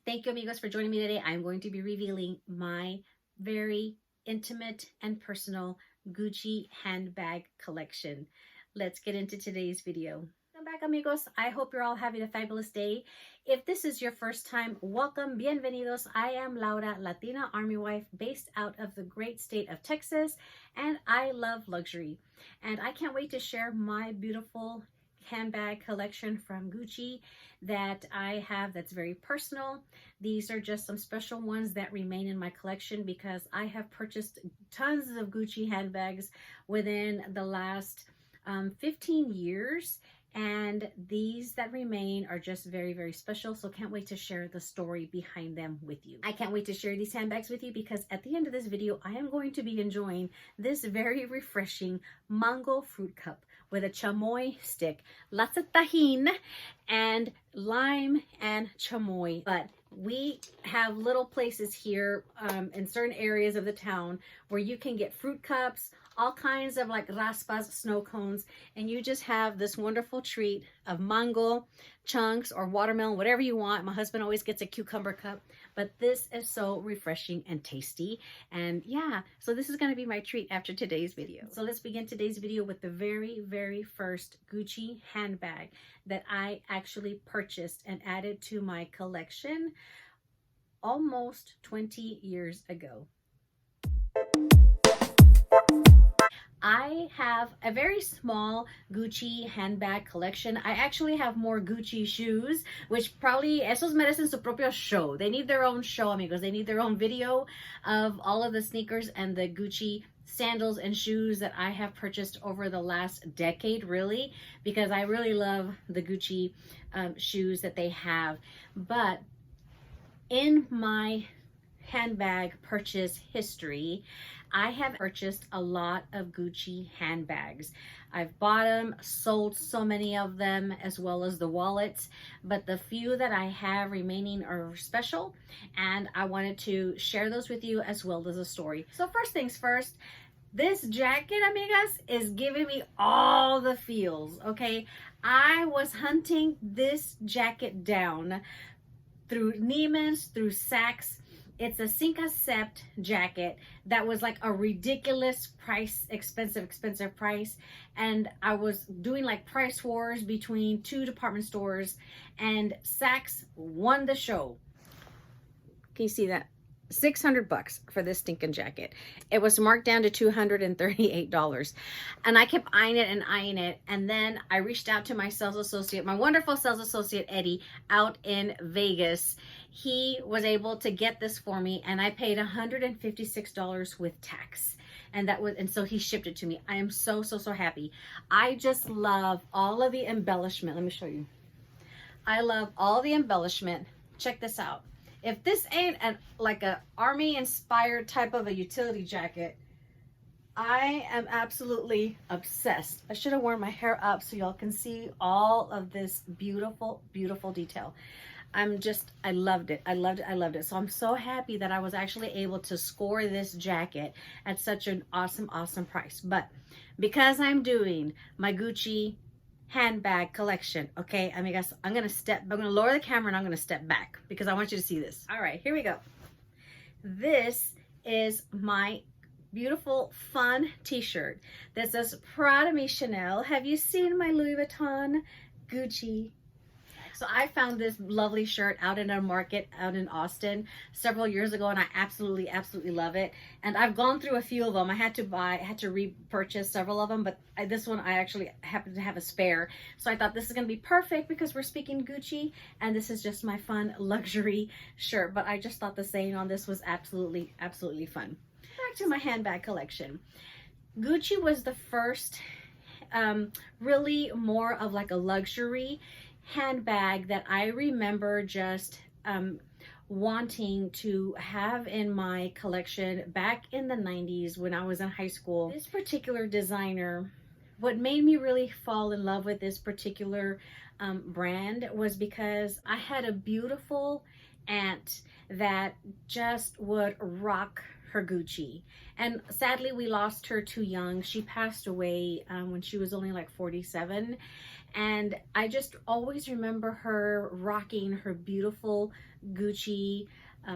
Thank you, amigos, for joining me today. I'm going to be revealing my very intimate and personal Gucci handbag collection. Let's get into today's video. Welcome back, amigos. I hope you're all having a fabulous day. If this is your first time, welcome, bienvenidos. I am Laura, Latina Army wife based out of the great state of Texas, and I love luxury. And I can't wait to share my beautiful handbag collection from Gucci that I have that's very personal. These are just some special ones that remain in my collection because I have purchased tons of Gucci handbags within the last 15 years, and these that remain are just very, very special. So can't wait to share the story behind them with you. I can't wait to share these handbags with you because at the end of this video, I am going to be enjoying this very refreshing mango fruit cup with a chamoy stick, lots of tajin and lime and chamoy. But we have little places here in certain areas of the town where you can get fruit cups, all kinds of like raspas, snow cones, and you just have this wonderful treat of mango chunks or watermelon, whatever you want. My husband always gets a cucumber cup, but this is so refreshing and tasty. And yeah, so this is going to be my treat after today's video. So let's begin today's video with the very, very first Gucci handbag that I actually purchased and added to my collection almost 20 years ago. I have a very small Gucci handbag collection. I actually have more Gucci shoes, which probably, esos merecen su propio show. They need their own show, amigos. They need their own video of all of the sneakers and the Gucci sandals and shoes that I have purchased over the last decade, really, because I really love the Gucci shoes that they have. But in my handbag purchase history, I have purchased a lot of Gucci handbags. I've bought them, sold so many of them, as well as the wallets, but the few that I have remaining are special, and I wanted to share those with you as well as a story. So first things first, this jacket, amigas, is giving me all the feels, okay? I was hunting this jacket down through Neiman's, through Saks. It's a Cinq Sept jacket that was like a ridiculous price, expensive price. And I was doing like price wars between two department stores, and Saks won the show. Can you see that? 600 bucks for this stinking jacket. It was marked down to $238. And I kept eyeing it. And then I reached out to my sales associate, my wonderful sales associate, Eddie, out in Vegas. He was able to get this for me, and I paid $156 with tax. And so he shipped it to me. I am so happy. I just love all of the embellishment. Let me show you. I love all the embellishment. Check this out. If this ain't like a army inspired type of a utility jacket, I am absolutely obsessed. I should have worn my hair up so y'all can see all of this beautiful, beautiful detail. I loved it. I loved it. So I'm so happy that I was actually able to score this jacket at such an awesome price. But because I'm doing my Gucci handbag collection, okay, amigas, I'm gonna lower the camera and I'm gonna step back because I want you to see this. All right, here we go. This is my beautiful fun t-shirt that says proud of me, Chanel. Have you seen my Louis Vuitton Gucci? So I found this lovely shirt out in a market out in Austin several years ago, and I absolutely love it. And I've gone through a few of them. I had to repurchase several of them, but this one I actually happened to have a spare. So I thought this is going to be perfect because we're speaking Gucci, and this is just my fun luxury shirt. But I just thought the saying on this was absolutely fun. Back to my handbag collection. Gucci was the first really more of like a luxury handbag that I remember just wanting to have in my collection back in the 90s when I was in high school. This particular designer, what made me really fall in love with this particular brand was because I had a beautiful aunt that just would rock her Gucci. And sadly, we lost her too young. She passed away when she was only like 47. And I just always remember her rocking her beautiful Gucci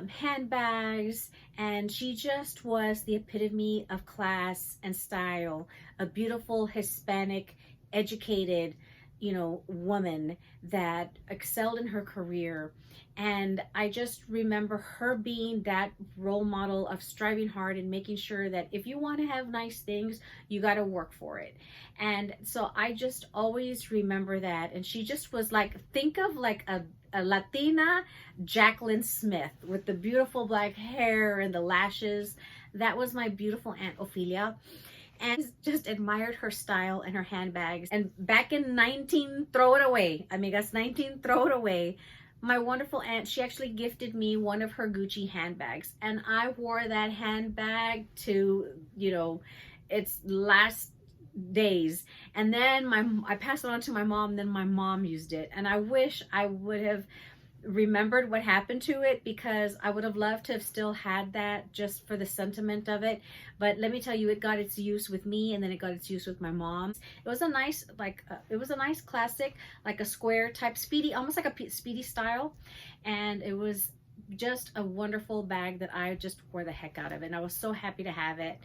handbags, and she just was the epitome of class and style, a beautiful Hispanic, educated, you know, woman that excelled in her career. And I just remember her being that role model of striving hard and making sure that if you want to have nice things, you got to work for it. And so I just always remember that. And she just was like, think of like a Latina Jacqueline Smith with the beautiful black hair and the lashes. That was my beautiful Aunt Ophelia. And just admired her style and her handbags. And back in 19, throw it away, amigas, 19, throw it away, my wonderful aunt, she actually gifted me one of her Gucci handbags. And I wore that handbag to, you know, its last days. And then I passed it on to my mom, then my mom used it. And I wish I would have remembered what happened to it, because I would have loved to have still had that just for the sentiment of it. But let me tell you, it got its use with me, and then it got its use with my mom. It was a nice, like, it was a nice classic, like a square type speedy, almost like a speedy style. And it was just a wonderful bag that I just wore the heck out of it. And I was so happy to have it.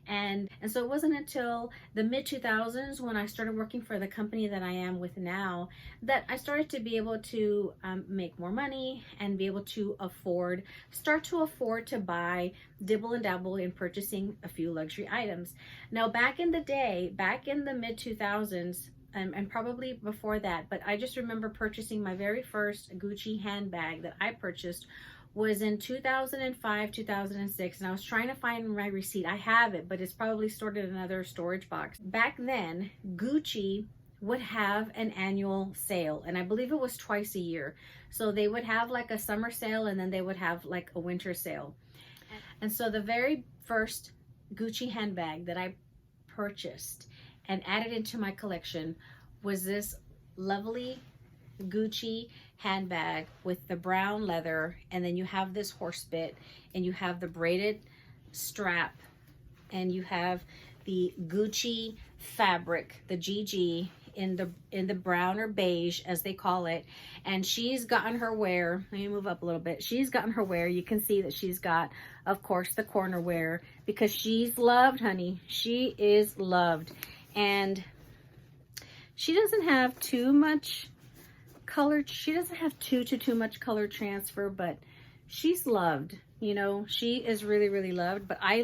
And so it wasn't until the mid 2000s, when I started working for the company that I am with now, that I started to be able to make more money and be able to start to afford to buy, dibble and dabble in purchasing a few luxury items. Now, back in the day, back in the mid 2000s, and probably before that, but I just remember purchasing my very first Gucci handbag that I purchased was in 2005, 2006, and I was trying to find my receipt. I have it, but it's probably stored in another storage box. Back then, Gucci would have an annual sale, and I believe it was twice a year. So they would have like a summer sale, and then they would have like a winter sale. And so the very first Gucci handbag that I purchased and added into my collection was this lovely Gucci handbag with the brown leather, and then you have this horse bit, and you have the braided strap, and you have the Gucci fabric, the GG, in the brown or beige as they call it. And she's gotten her wear. Let me move up a little bit. She's gotten her wear. You can see that she's got, of course, the corner wear, because she's loved, honey. She is loved. And she doesn't have too much color. She doesn't have too much color transfer, but she's loved. You know, she is really, really loved. But I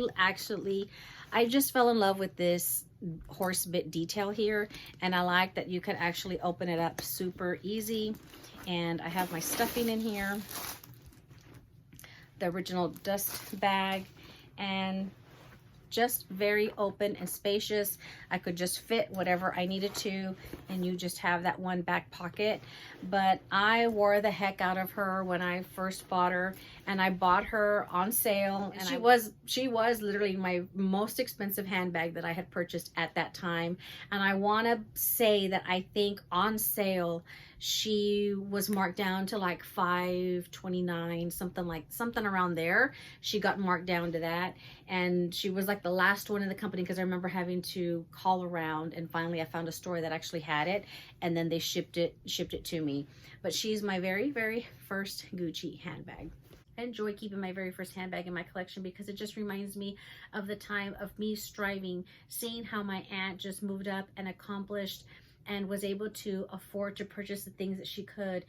just fell in love with this horse bit detail here, and I like that you can actually open it up super easy. And I have my stuffing in here, the original dust bag, and just very open and spacious. I could just fit whatever I needed to, and you just have that one back pocket. But I wore the heck out of her when I first bought her, and I bought her on sale, and she was literally my most expensive handbag that I had purchased at that time. And I want to say that I think on sale she was marked down to like $5.29, something around there. She got marked down to that, and she was like the last one in the company, because I remember having to call around, and finally I found a store that actually had it, and then they shipped it to me. But she's my very, very first Gucci handbag. I enjoy keeping my very first handbag in my collection, because it just reminds me of the time of me striving, seeing how my aunt just moved up and accomplished and was able to afford to purchase the things that she could.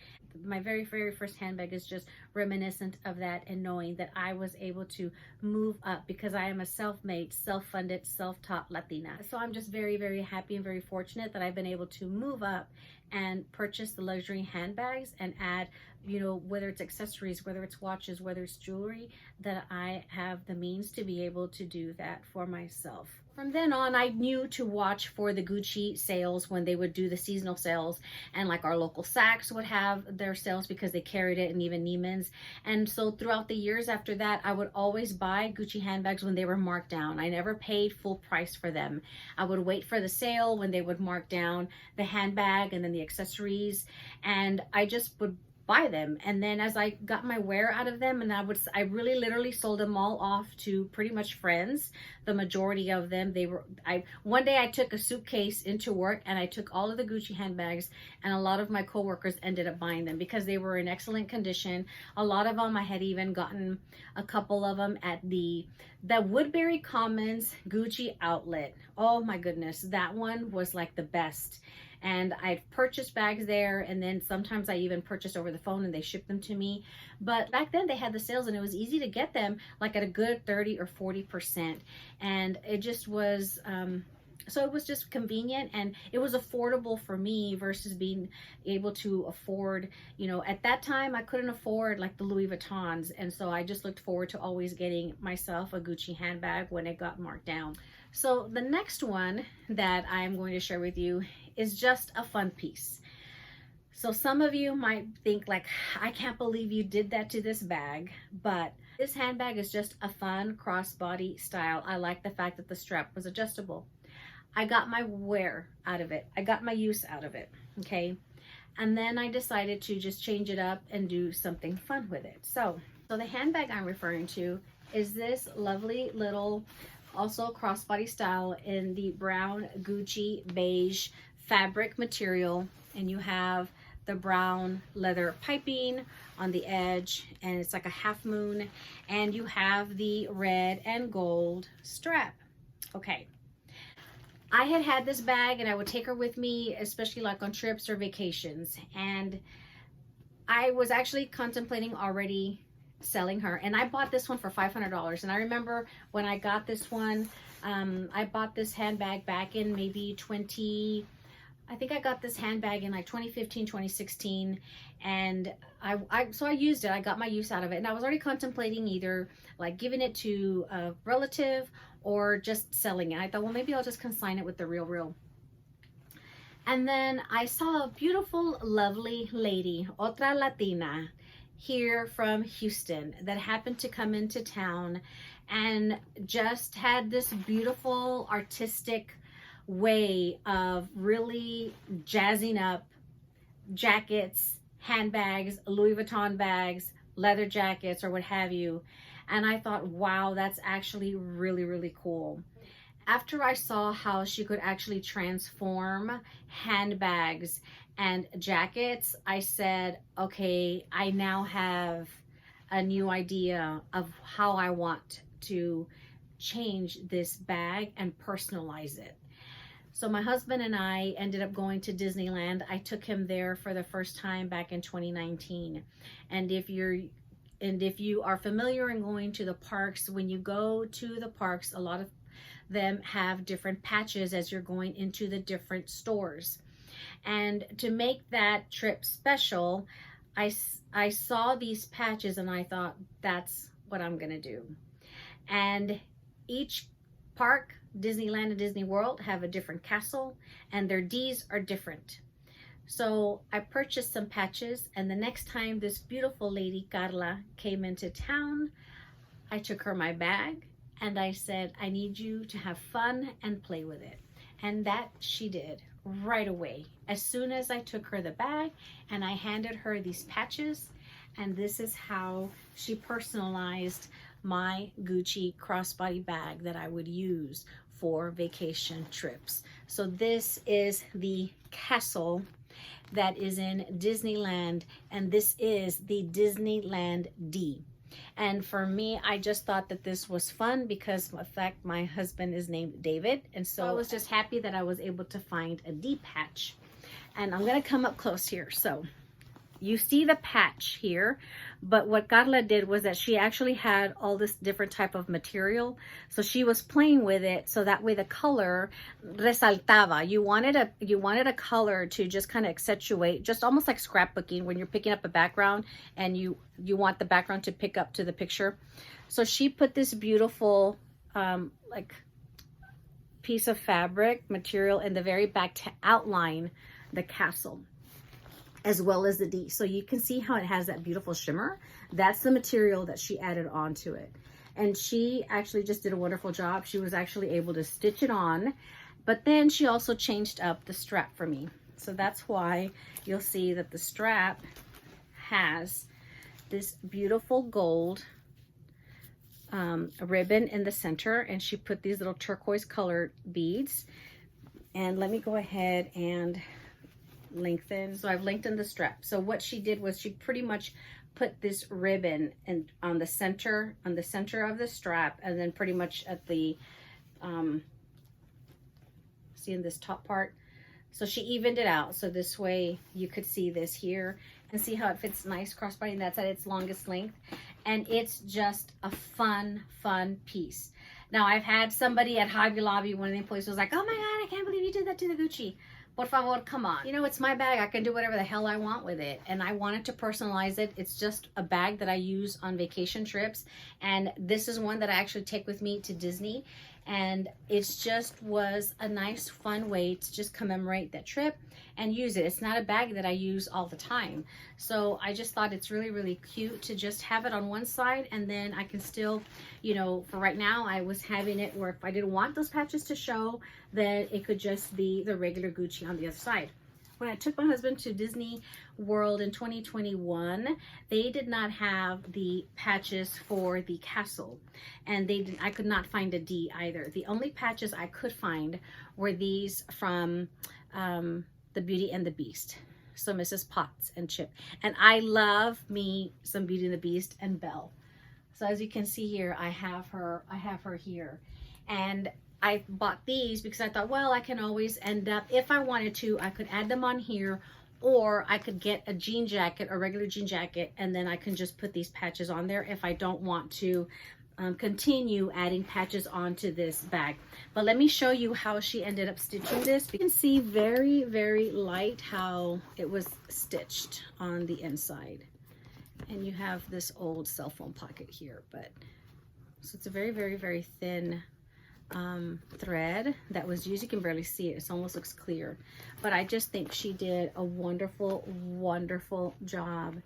My very, very first handbag is just reminiscent of that, and knowing that I was able to move up, because I am a self-made, self-funded, self-taught Latina. So I'm just very, very happy and very fortunate that I've been able to move up and purchase the luxury handbags and add, you know, whether it's accessories, whether it's watches, whether it's jewelry, that I have the means to be able to do that for myself. From then on, I knew to watch for the Gucci sales when they would do the seasonal sales, and like our local Saks would have their sales because they carried it, and even Neiman's. And so throughout the years after that, I would always buy Gucci handbags when they were marked down. I never paid full price for them. I would wait for the sale when they would mark down the handbag and then the accessories, and I just would buy them. And then as I got my wear out of them, and I really literally sold them all off to pretty much friends. The majority of them, one day I took a suitcase into work and I took all of the Gucci handbags, and a lot of my coworkers ended up buying them because they were in excellent condition. A lot of them, I had even gotten a couple of them at the Woodbury Commons Gucci outlet. Oh my goodness, that one was like the best. And I've purchased bags there, and then sometimes I even purchased over the phone and they shipped them to me. But back then they had the sales and it was easy to get them like at a good 30 or 40%. And it just was, so it was just convenient, and it was affordable for me versus being able to afford, you know, at that time I couldn't afford like the Louis Vuittons. And so I just looked forward to always getting myself a Gucci handbag when it got marked down. So the next one that I'm going to share with you is just a fun piece. So some of you might think like, I can't believe you did that to this bag, but this handbag is just a fun crossbody style. I like the fact that the strap was adjustable. I got my wear out of it. I got my use out of it, okay? And then I decided to just change it up and do something fun with it. So the handbag I'm referring to is this lovely little, also crossbody style in the brown Gucci beige fabric material, and you have the brown leather piping on the edge, and it's like a half moon, and you have the red and gold strap. Okay, I had this bag and I would take her with me, especially like on trips or vacations, and I was actually contemplating already selling her, and I bought this one for $500. And I remember when I got this one, I bought this handbag back in maybe I think I got this handbag in like 2015, 2016, and so I used it. I got my use out of it, and I was already contemplating either like giving it to a relative or just selling it. I thought, well, maybe I'll just consign it with the Real. And then I saw a beautiful, lovely lady, otra Latina, here from Houston that happened to come into town and just had this beautiful artistic way of really jazzing up jackets, handbags, Louis Vuitton bags, leather jackets, or what have you. And I thought, wow, that's actually really, really cool. After I saw how she could actually transform handbags and jackets, I said, okay, I now have a new idea of how I want to change this bag and personalize it. So my husband and I ended up going to Disneyland. I took him there for the first time back in 2019. And if you are familiar in going to the parks, when you go to the parks, a lot of them have different patches as you're going into the different stores. And to make that trip special, I saw these patches and I thought, that's what I'm gonna do. And each park, Disneyland and Disney World, have a different castle, and their Ds are different. So I purchased some patches, and the next time this beautiful lady, Carla, came into town, I took her my bag and I said, I need you to have fun and play with it. And that she did right away. As soon as I took her the bag and I handed her these patches, and this is how she personalized my Gucci crossbody bag that I would use for vacation trips. So this is the castle that is in Disneyland, and this is the Disneyland D. And for me, I just thought that this was fun because, in fact, my husband is named David, and so I was just happy that I was able to find a D patch. And I'm gonna come up close here. So you see the patch here, but what Carla did was that she actually had all this different type of material. So she was playing with it so that way the color resaltaba. You wanted a color to just kind of accentuate, just almost like scrapbooking when you're picking up a background and you want the background to pick up to the picture. So she put this beautiful like piece of fabric material in the very back to outline the castle, as well as the D. So you can see how it has that beautiful shimmer. That's the material that she added onto it. And she actually just did a wonderful job. She was actually able to stitch it on, but then she also changed up the strap for me. So that's why you'll see that the strap has this beautiful gold ribbon in the center, and she put these little turquoise colored beads. And let me go ahead and lengthen. So I've lengthened the strap. So what she did was she pretty much put this ribbon on the center of the strap, and then pretty much at the see in this top part. So she evened it out, so this way you could see this here and see how it fits nice crossbody, and that's at its longest length. And it's just a fun piece. Now, I've had somebody at Hobby Lobby, one of the employees was like, oh my God, I can't believe you did that to the Gucci. Por favor, come on. You know, it's my bag. I can do whatever the hell I want with it. And I wanted to personalize it. It's just a bag that I use on vacation trips. And this is one that I actually take with me to Disney. And it just was a nice, fun way to just commemorate that trip and use it. It's not a bag that I use all the time. So I just thought it's really cute to just have it on one side, and then I can still, you know, for right now, I was having it where if I didn't want those patches to show, then it could just be the regular Gucci on the other side. When I took my husband to Disney World in 2021, they did not have the patches for the castle, and I could not find a D either. The only patches I could find were these from the Beauty and the Beast. So Mrs. Potts and Chip. And I love me some Beauty and the Beast and Belle. So as you can see here, I have her here. And I bought these because I thought, well, I can always end up, if I wanted to, I could add them on here, or I could get a jean jacket, a regular jean jacket, and then I can just put these patches on there if I don't want to continue adding patches onto this bag. But let me show you how she ended up stitching this. You can see very light how it was stitched on the inside. And you have this old cell phone pocket here, but so it's a very thin thread that was used. You can barely see it. It almost looks clear, but I just think she did a wonderful job.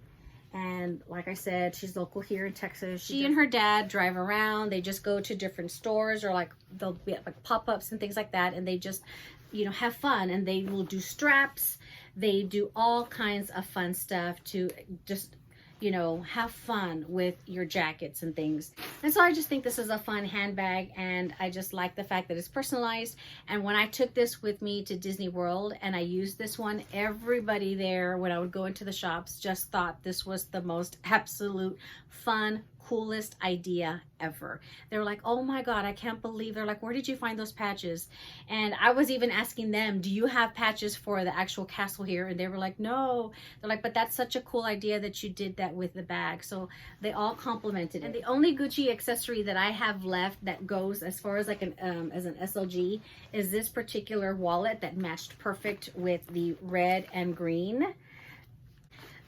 And like I said, she's local here in Texas. She and her dad drive around. They just go to different stores, or like they'll be at like pop-ups and things like that, and they just, you know, have fun. And they will do straps. They do all kinds of fun stuff to just, you know, have fun with your jackets and things. And so I just think this is a fun handbag, and I just like the fact that it's personalized. And when I took this with me to Disney World and I used this one, everybody there, when I would go into the shops, just thought this was the most absolute fun, coolest idea ever. They were like, oh my God, I can't believe. They're like, where did you find those patches? And I was even asking them, do you have patches for the actual castle here? And they were like, no. They're like, but that's such a cool idea that you did that with the bag. So they all complimented it. And the only Gucci accessory that I have left that goes as far as like an as an SLG is this particular wallet that matched perfect with the red and green.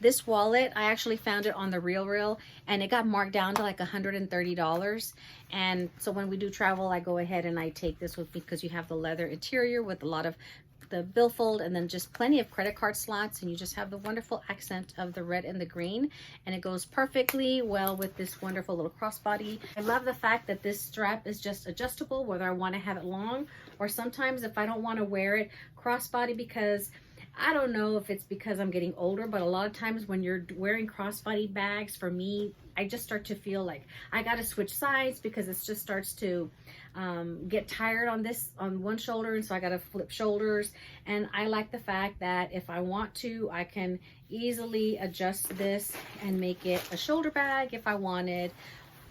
This wallet, I actually found it on the RealReal, and it got marked down to like $130. And so when we do travel, I go ahead and I take this with me because you have the leather interior with a lot of the billfold, and then just plenty of credit card slots, and you just have the wonderful accent of the red and the green, and it goes perfectly well with this wonderful little crossbody. I love the fact that this strap is just adjustable, whether I want to have it long, or sometimes if I don't want to wear it crossbody, because I don't know if it's because I'm getting older, but a lot of times when you're wearing crossbody bags, for me, I just start to feel like I got to switch sides because it just starts to get tired on one shoulder, and so I got to flip shoulders. And I like the fact that if I want to, I can easily adjust this and make it a shoulder bag if I wanted,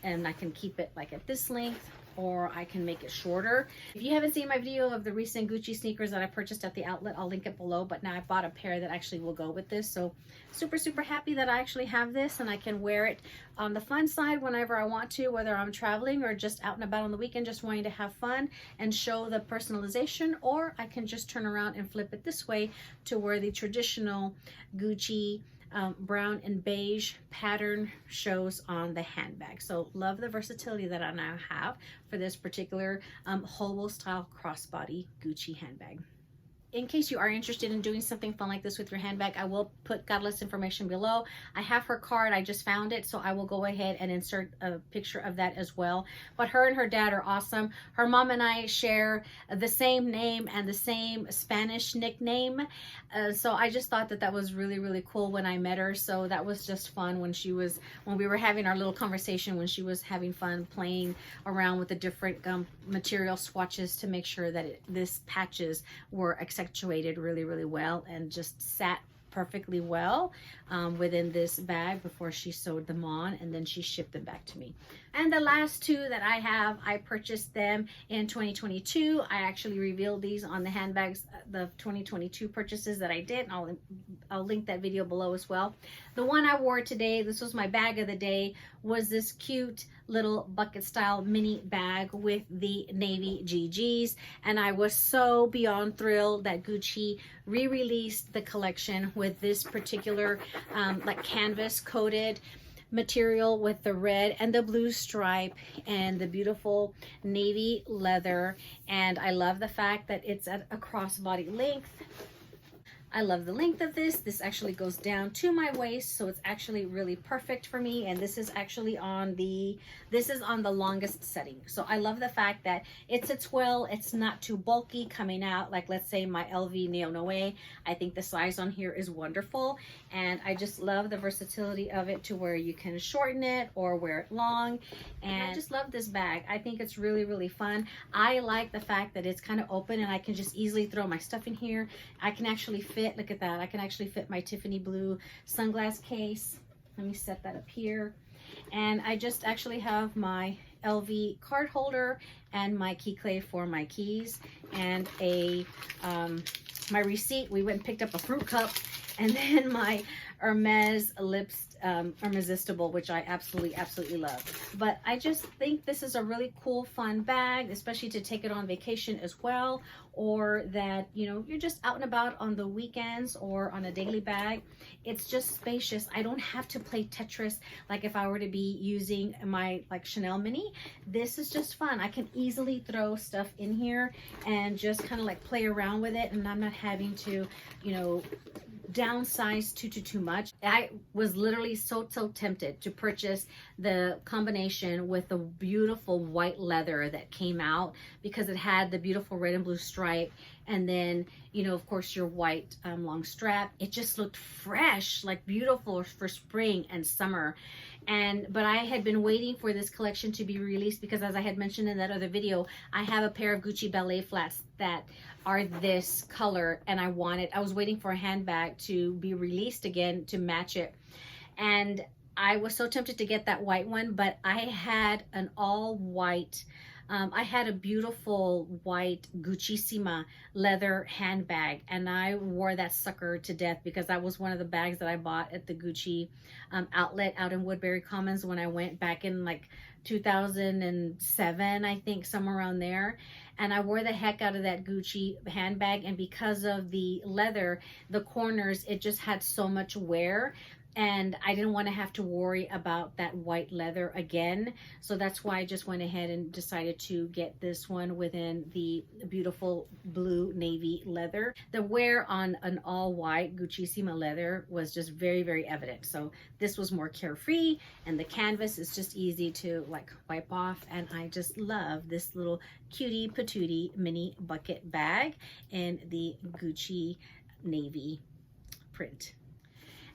and I can keep it like at this length, or I can make it shorter. If you haven't seen my video of the recent Gucci sneakers that I purchased at the outlet, I'll link it below, but now I bought a pair that actually will go with this. So super happy that I actually have this, and I can wear it on the fun side whenever I want to, whether I'm traveling or just out and about on the weekend, just wanting to have fun and show the personalization, or I can just turn around and flip it this way to wear the traditional Gucci brown and beige pattern shows on the handbag. So love the versatility that I now have for this particular hobo style crossbody Gucci handbag. in case you are interested in doing something fun like this with your handbag, I will put Carla's information below. I have her card, I just found it, so I will go ahead and insert a picture of that as well. But her and her dad are awesome. Her mom and I share the same name and the same Spanish nickname. So I just thought that that was really, really cool when I met her. So that was just fun when we were having our little conversation, when she was having fun playing around with the different material swatches to make sure that this patches were accentuated really, really well and just sat perfectly well within this bag before she sewed them on, and then she shipped them back to me. And the last two that I have, I purchased them in 2022. I actually revealed these on the handbags, the 2022 purchases that I did. I'll link that video below as well. The one I wore today, this was my bag of the day, was this cute little bucket style mini bag with the navy GGs, and I was so beyond thrilled that Gucci re-released the collection with this particular like canvas coated material with the red and the blue stripe and the beautiful navy leather. And I love the fact that it's at a crossbody length. I love the length of this. This actually goes down to my waist, so it's actually really perfect for me. And this is actually on the longest setting. So I love the fact that it sits well. It's not too bulky coming out. Like, let's say my LV Neo Noe. I think the size on here is wonderful. And I just love the versatility of it to where you can shorten it or wear it long. And I just love this bag. I think it's really, really fun. I like the fact that it's kind of open and I can just easily throw my stuff in here. I can actually fit, look at that, I can actually fit my Tiffany blue sunglass case. Let me set that up here. And I just actually have my LV card holder and my key clay for my keys, and a my receipt. We went and picked up a fruit cup, and then my Hermes lips Irresistible, which I absolutely love. But I just think this is a really cool, fun bag, especially to take it on vacation as well, or that, you know, you're just out and about on the weekends or on a daily bag. It's just spacious. I don't have to play Tetris like if I were to be using my like Chanel mini. This is just fun. I can easily throw stuff in here and just kind of like play around with it, and I'm not having to, you know, downsize too much. I was literally so tempted to purchase the combination with the beautiful white leather that came out, because it had the beautiful red and blue stripe, and then, you know, of course, your white long strap. It just looked fresh, like beautiful for spring and summer. But I had been waiting for this collection to be released because, as I had mentioned in that other video, I have a pair of Gucci ballet flats that are this color, and I was waiting for a handbag to be released again to match it. And I was so tempted to get that white one, but I had an all white, I had a beautiful white Gucci leather handbag, and I wore that sucker to death because that was one of the bags that I bought at the Gucci outlet out in Woodbury Commons when I went back in like 2007, I think, somewhere around there. And I wore the heck out of that Gucci handbag, and because of the leather, the corners, it just had so much wear, and I didn't want to have to worry about that white leather again. So that's why I just went ahead and decided to get this one within the beautiful blue navy leather. The wear on an all white Gucci leather was just very evident. So this was more carefree, and the canvas is just easy to like wipe off. And I just love this little cutie patootie mini bucket bag in the Gucci navy print.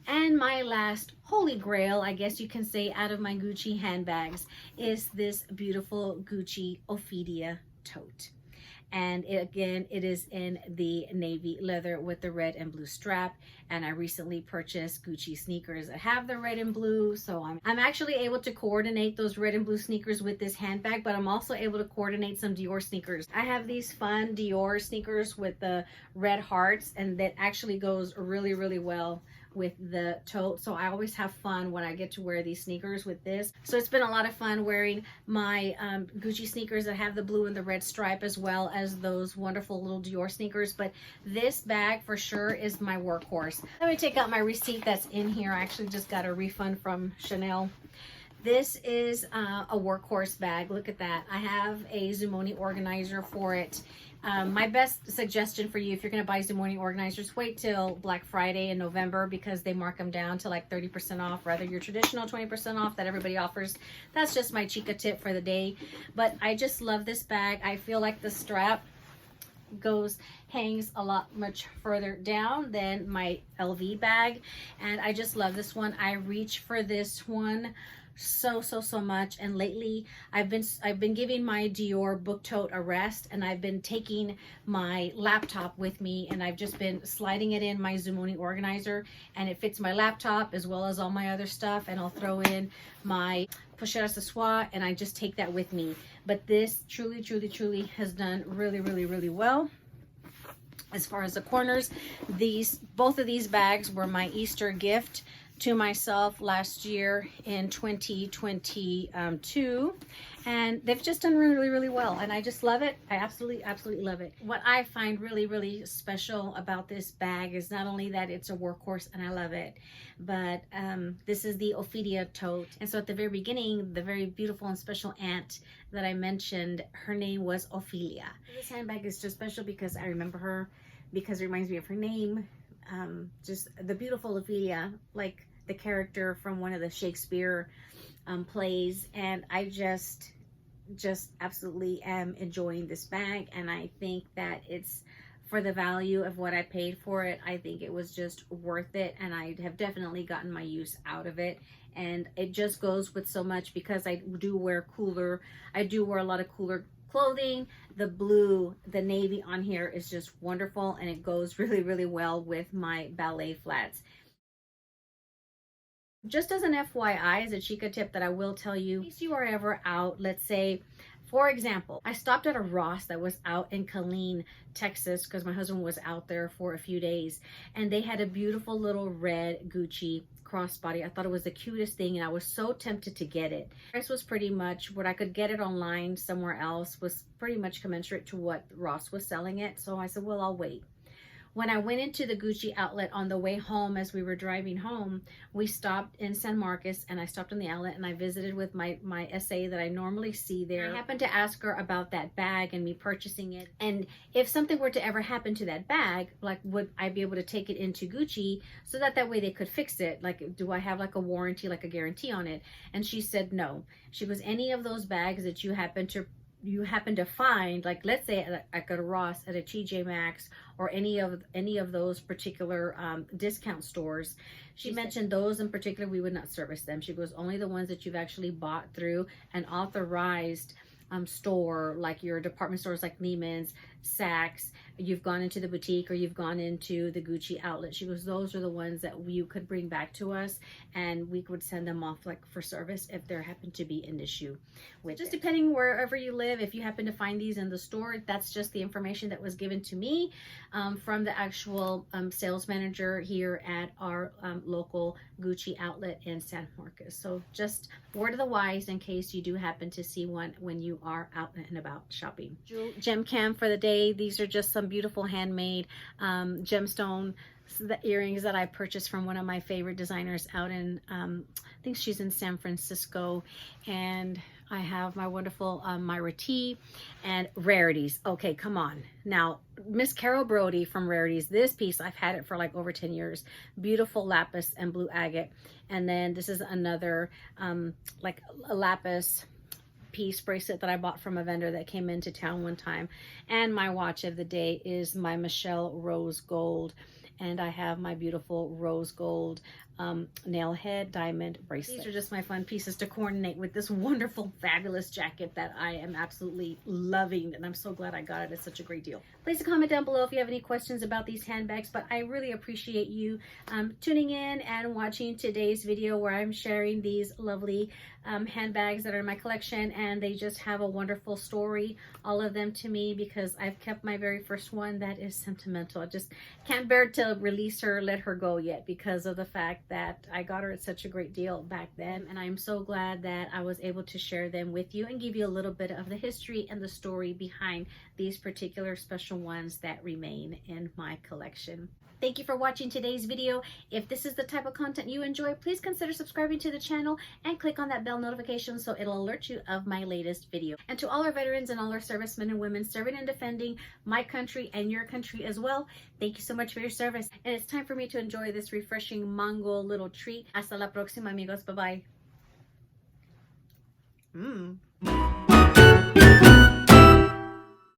And my last holy grail, I guess you can say, out of my Gucci handbags is this beautiful Gucci Ophidia tote. And again, it is in the navy leather with the red and blue strap. And I recently purchased Gucci sneakers that have the red and blue. So I'm actually able to coordinate those red and blue sneakers with this handbag, but I'm also able to coordinate some Dior sneakers. I have these fun Dior sneakers with the red hearts, and that actually goes really well with the tote. So I always have fun when I get to wear these sneakers with this. So it's been a lot of fun wearing my Gucci sneakers that have the blue and the red stripe, as well as those wonderful little Dior sneakers. But this bag for sure is my workhorse. Let me take out my receipt that's in here. I actually just got a refund from Chanel. This is a workhorse bag. Look at that. I have a Zumoni organizer for it. My best suggestion for you, if you're going to buy Zumoni organizers, wait till Black Friday in November, because they mark them down to like 30% off, rather your traditional 20% off that everybody offers. That's just my chica tip for the day. But I just love this bag. I feel like the strap hangs a lot much further down than my LV bag, and I just love this one. I reach for this one so much, and lately I've been giving my Dior book tote a rest, and I've been taking my laptop with me, and I've just been sliding it in my Zumoni organizer, and it fits my laptop as well as all my other stuff, and I'll throw in my pochette accessoire, and I just take that with me. But this truly has done really well. As far as the corners, both of these bags were my Easter gift to myself last year in 2022, and they've just done really well, and I just love it. I absolutely love it. What I find really special about this bag is not only that it's a workhorse and I love it, but this is the Ophelia tote. And so at the very beginning, the very beautiful and special aunt that I mentioned, her name was Ophelia. This handbag is just special because I remember her, because it reminds me of her name. Just the beautiful Ophelia, like the character from one of the Shakespeare plays, and I just absolutely am enjoying this bag, and I think that it's, for the value of what I paid for it, I think it was just worth it, and I have definitely gotten my use out of it. And it just goes with so much, because I do wear a lot of cooler clothing. The blue, the navy on here is just wonderful, and it goes really well with my ballet flats. Just as an FYI, as a chica tip that I will tell you, in case you are ever out, let's say, for example, I stopped at a Ross that was out in Killeen, Texas, because my husband was out there for a few days, and they had a beautiful little red Gucci crossbody. I thought it was the cutest thing, and I was so tempted to get it. The price was pretty much what I could get it online somewhere else, was pretty much commensurate to what Ross was selling it. So I said, well, I'll wait. When I went into the Gucci outlet on the way home, as we were driving home, we stopped in San Marcos, and I stopped in the outlet, and I visited with my SA that I normally see there. I happened to ask her about that bag and me purchasing it, and if something were to ever happen to that bag, like, would I be able to take it into Gucci so that way they could fix it? Like, do I have like a warranty, like a guarantee on it? And she said no. She goes, any of those bags that you happen to find, like let's say at a Ross, at a TJ Maxx, or any of those particular discount stores, she mentioned those in particular, we would not service them. She goes, only the ones that you've actually bought through an authorized store, like your department stores like Neiman's, Saks, you've gone into the boutique, or you've gone into the Gucci outlet. She goes, those are the ones that you could bring back to us, and we would send them off like for service if there happened to be an issue with just it. Depending wherever you live, if you happen to find these in the store, that's just the information that was given to me from the actual sales manager here at our local Gucci outlet in San Marcos. So just word of the wise in case you do happen to see one when you are out and about shopping. Gem cam for the day. These are just some beautiful handmade gemstone earrings that I purchased from one of my favorite designers out in I think she's in San Francisco. And I have my wonderful Meira T and Rarities. Okay, come on. Now, Miss Carol Brody from Rarities, this piece, I've had it for like over 10 years. Beautiful lapis and blue agate. And then this is another like a lapis piece bracelet that I bought from a vendor that came into town one time. And my watch of the day is my Michele rose gold, and I have my beautiful rose gold nail head diamond bracelet. These are just my fun pieces to coordinate with this wonderful fabulous jacket that I am absolutely loving, and I'm so glad I got it. It's such a great deal. Please comment down below if you have any questions about these handbags, but I really appreciate you tuning in and watching today's video where I'm sharing these lovely handbags that are in my collection, and they just have a wonderful story, all of them, to me, because I've kept my very first one that is sentimental. I just can't bear to release her, let her go yet, because of the fact that I got her at such a great deal back then, and I'm so glad that I was able to share them with you and give you a little bit of the history and the story behind these particular special ones that remain in my collection. Thank you for watching today's video. If this is the type of content you enjoy, please consider subscribing to the channel and click on that bell notification so it'll alert you of my latest video. And to all our veterans and all our servicemen and women serving and defending my country and your country as well, thank you so much for your service. And it's time for me to enjoy this refreshing mango little treat. Hasta la próxima, amigos. Bye-bye.